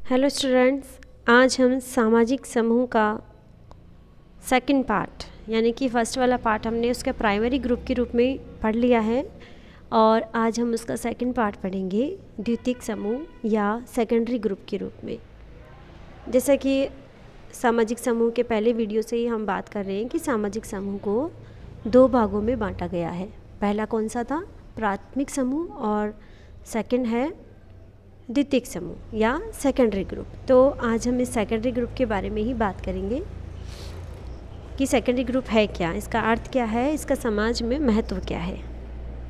Hello students, आज हम सामाजिक समूह का सेकंड पार्ट यानी कि फर्स्ट वाला पार्ट हमने उसका प्राइमरी ग्रुप के रूप में पढ़ लिया है और आज हम उसका सेकंड पार्ट पढ़ेंगे द्वितीयक समूह या सेकेंडरी ग्रुप के रूप में। जैसा कि सामाजिक समूह के पहले वीडियो से ही हम बात कर रहे हैं कि सामाजिक समूह को दो भागों में बांटा गया है। पहला कौन सा था? प्राथमिक समूह, और सेकंड है द्वितीयक समूह या सेकेंडरी ग्रुप। तो आज हम इस सेकेंडरी ग्रुप के बारे में ही बात करेंगे कि सेकेंडरी ग्रुप है क्या, इसका अर्थ क्या है, इसका समाज में महत्व क्या है।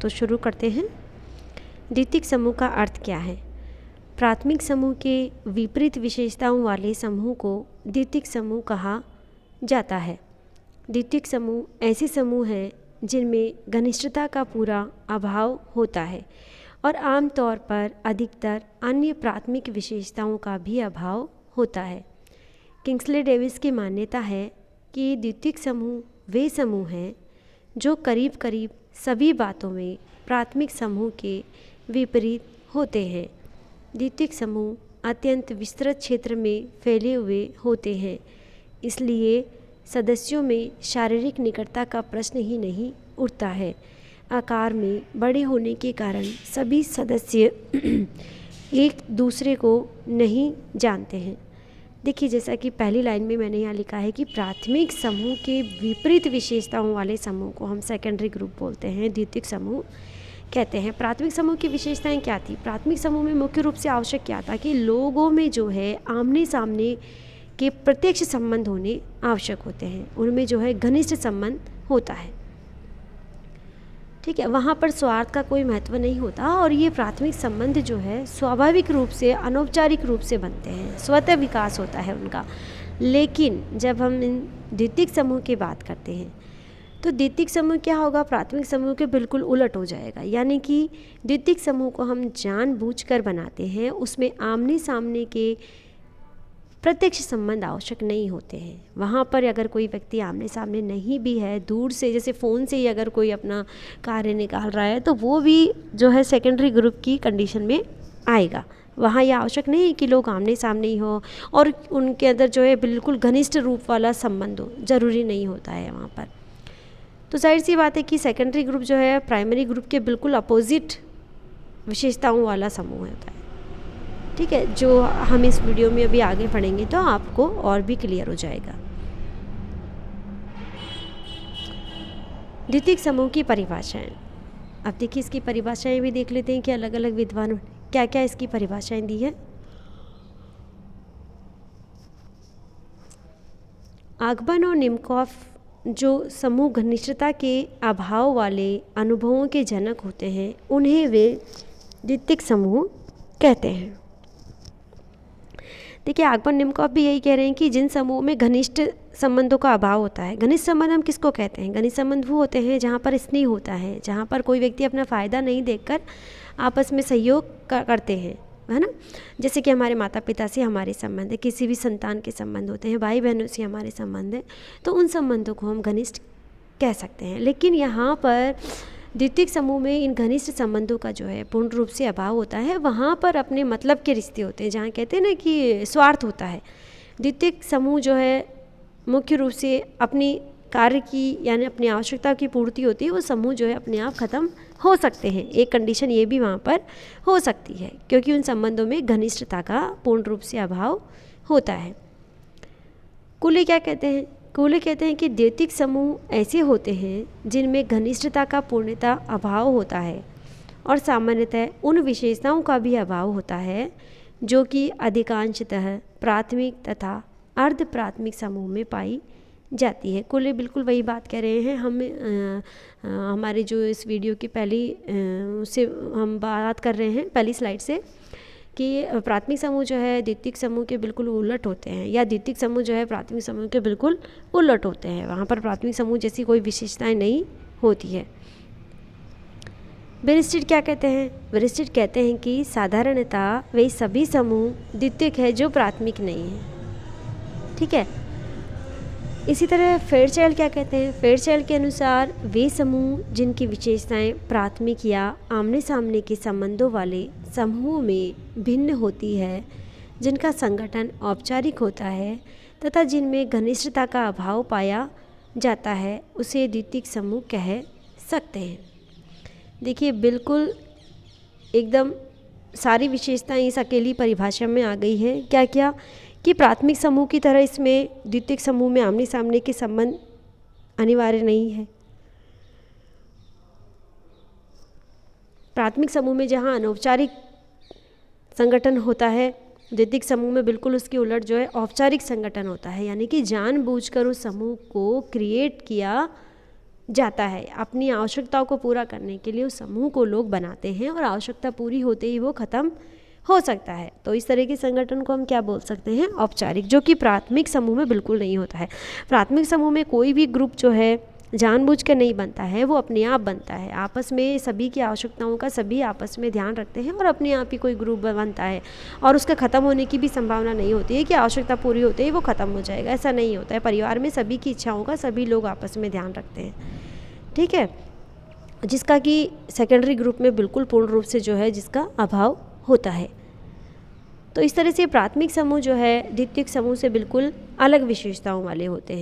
तो शुरू करते हैं। द्वितीयक समूह का अर्थ क्या है? प्राथमिक समूह के विपरीत विशेषताओं वाले समूह को द्वितीयक समूह कहा जाता है। द्वितीयक समूह ऐसे समूह हैं जिनमें घनिष्ठता का पूरा अभाव होता है और आमतौर पर अधिकतर अन्य प्राथमिक विशेषताओं का भी अभाव होता है। किंग्सले डेविस की मान्यता है कि द्वितीयक समूह वे समूह हैं जो करीब करीब सभी बातों में प्राथमिक समूह के विपरीत होते हैं। द्वितीयक समूह अत्यंत विस्तृत क्षेत्र में फैले हुए होते हैं, इसलिए सदस्यों में शारीरिक निकटता का प्रश्न ही नहीं उठता है। आकार में बड़े होने के कारण सभी सदस्य एक दूसरे को नहीं जानते हैं। देखिए, जैसा कि पहली लाइन में मैंने यहाँ लिखा है कि प्राथमिक समूह के विपरीत विशेषताओं वाले समूह को हम सेकेंडरी ग्रुप बोलते हैं, द्वितीयक समूह कहते हैं। प्राथमिक समूह की विशेषताएं क्या थी? प्राथमिक समूह में मुख्य रूप से आवश्यक क्या था कि लोगों में जो है आमने सामने के प्रत्यक्ष संबंध होने आवश्यक होते हैं, उनमें जो है घनिष्ठ संबंध होता है। ठीक है, वहाँ पर स्वार्थ का कोई महत्व नहीं होता और ये प्राथमिक संबंध जो है स्वाभाविक रूप से अनौपचारिक रूप से बनते हैं, स्वतः विकास होता है उनका। लेकिन जब हम इन द्वितीयक समूह की बात करते हैं तो द्वितीयक समूह क्या होगा? प्राथमिक समूह के बिल्कुल उलट हो जाएगा। यानी कि द्वितीयक समूह को हम जानबूझकर बनाते हैं, उसमें आमने सामने के प्रत्यक्ष संबंध आवश्यक नहीं होते हैं। वहाँ पर अगर कोई व्यक्ति आमने सामने नहीं भी है, दूर से जैसे फ़ोन से ही अगर कोई अपना कार्य निकाल रहा है तो वो भी जो है सेकेंडरी ग्रुप की कंडीशन में आएगा। वहाँ यह आवश्यक नहीं है कि लोग आमने सामने ही हो और उनके अंदर जो है बिल्कुल घनिष्ठ रूप वाला संबंध हो, ज़रूरी नहीं होता है वहाँ पर। तो जाहिर सी बात है कि सेकेंडरी ग्रुप जो है प्राइमरी ग्रुप के बिल्कुल अपोजिट विशेषताओं वाला समूह होता है। ठीक है, जो हम इस वीडियो में अभी आगे पढ़ेंगे तो आपको और भी क्लियर हो जाएगा। द्वितीयक समूह की परिभाषाएं। अब देखिए, इसकी परिभाषाएं भी देख लेते हैं कि अलग अलग विद्वानों ने क्या क्या इसकी परिभाषाएं दी है। आगबन और निमकॉफ जो समूह घनिष्ठता के अभाव वाले अनुभवों के जनक होते हैं, उन्हें वे द्वितीयक समूह कहते हैं। देखिए, आगबन निमकॉफ भी यही कह रहे हैं कि जिन समूह में घनिष्ठ संबंधों का अभाव होता है। घनिष्ठ संबंध हम किसको कहते हैं? घनिष्ठ संबंध वो होते हैं जहाँ पर स्नेह होता है, जहाँ पर कोई व्यक्ति अपना फ़ायदा नहीं देखकर आपस में सहयोग करते हैं, है ना। जैसे कि हमारे माता पिता से हमारे संबंध है, किसी भी संतान के संबंध होते हैं, भाई बहनों से हमारे संबंध है, तो उन संबंधों को हम घनिष्ठ कह सकते हैं। लेकिन यहाँ पर द्वितीयक समूह में इन घनिष्ठ संबंधों का जो है पूर्ण रूप से अभाव होता है। वहाँ पर अपने मतलब के रिश्ते होते हैं, जहाँ कहते हैं ना कि स्वार्थ होता है। द्वितीयक समूह जो है मुख्य रूप से अपनी कार्य की यानी अपनी आवश्यकता की पूर्ति होती है, वो समूह जो है अपने आप ख़त्म हो सकते हैं। एक कंडीशन ये भी वहाँ पर हो सकती है क्योंकि उन संबंधों में घनिष्ठता का पूर्ण रूप से अभाव होता है। कूले क्या कहते हैं? कूले कहते हैं कि द्वितीयक समूह ऐसे होते हैं जिनमें घनिष्ठता का पूर्णतः अभाव होता है और सामान्यतः उन विशेषताओं का भी अभाव होता है जो कि अधिकांशतः प्राथमिक तथा अर्ध प्राथमिक समूह में पाई जाती है। कूले बिल्कुल वही बात कह रहे हैं। हमारे जो इस वीडियो की पहली से हम बात कर रहे हैं पहली स्लाइड से कि प्राथमिक समूह जो है द्वितीयक समूह के बिल्कुल उलट होते हैं, या द्वितीयक समूह जो है प्राथमिक समूह के बिल्कुल उलट होते हैं। वहाँ पर प्राथमिक समूह जैसी कोई विशेषताएं नहीं होती है। बेरिस्टिड क्या कहते हैं? बेरिस्टिड कहते हैं कि साधारणतः वे सभी समूह द्वितीयक है जो प्राथमिक नहीं है। ठीक है, इसी तरह फेयरचाइल्ड क्या कहते हैं? फेयरचाइल्ड के अनुसार वे समूह जिनकी विशेषताएं प्राथमिक या आमने सामने के संबंधों वाले समूह में भिन्न होती है जिनका संगठन औपचारिक होता है तथा जिनमें घनिष्ठता का अभाव पाया जाता है, उसे द्वितीयक समूह कह सकते हैं। देखिए, बिल्कुल एकदम सारी विशेषताएं इस अकेली परिभाषा में आ गई है। क्या क्या कि प्राथमिक समूह की तरह इसमें द्वितीयक समूह में आमने सामने के संबंध अनिवार्य नहीं है। प्राथमिक समूह में जहाँ अनौपचारिक संगठन होता है, द्वितीयक समूह में बिल्कुल उसकी उलट जो है औपचारिक संगठन होता है, यानी कि जानबूझकर उस समूह को क्रिएट किया जाता है। अपनी आवश्यकताओं को पूरा करने के लिए उस समूह को लोग बनाते हैं और आवश्यकता पूरी होते ही वो ख़त्म हो सकता है। तो इस तरह के संगठन को हम क्या बोल सकते हैं? औपचारिक, जो कि प्राथमिक समूह में बिल्कुल नहीं होता है। प्राथमिक समूह में कोई भी ग्रुप जो है जानबूझकर नहीं बनता है, वो अपने आप बनता है। आपस में सभी की आवश्यकताओं का सभी आपस में ध्यान रखते हैं और अपने आप ही कोई ग्रुप बनता है और उसका ख़त्म होने की भी संभावना नहीं होती है कि आवश्यकता पूरी होते ही वो ख़त्म हो जाएगा। ऐसा नहीं होता है। परिवार में सभी की इच्छाओं का सभी लोग आपस में ध्यान रखते हैं, ठीक है, जिसका कि सेकेंडरी ग्रुप में बिल्कुल पूर्ण रूप से जो है जिसका अभाव होता है। तो इस तरह से प्राथमिक समूह जो है द्वितीयक समूह से बिल्कुल अलग विशेषताओं वाले होते हैं।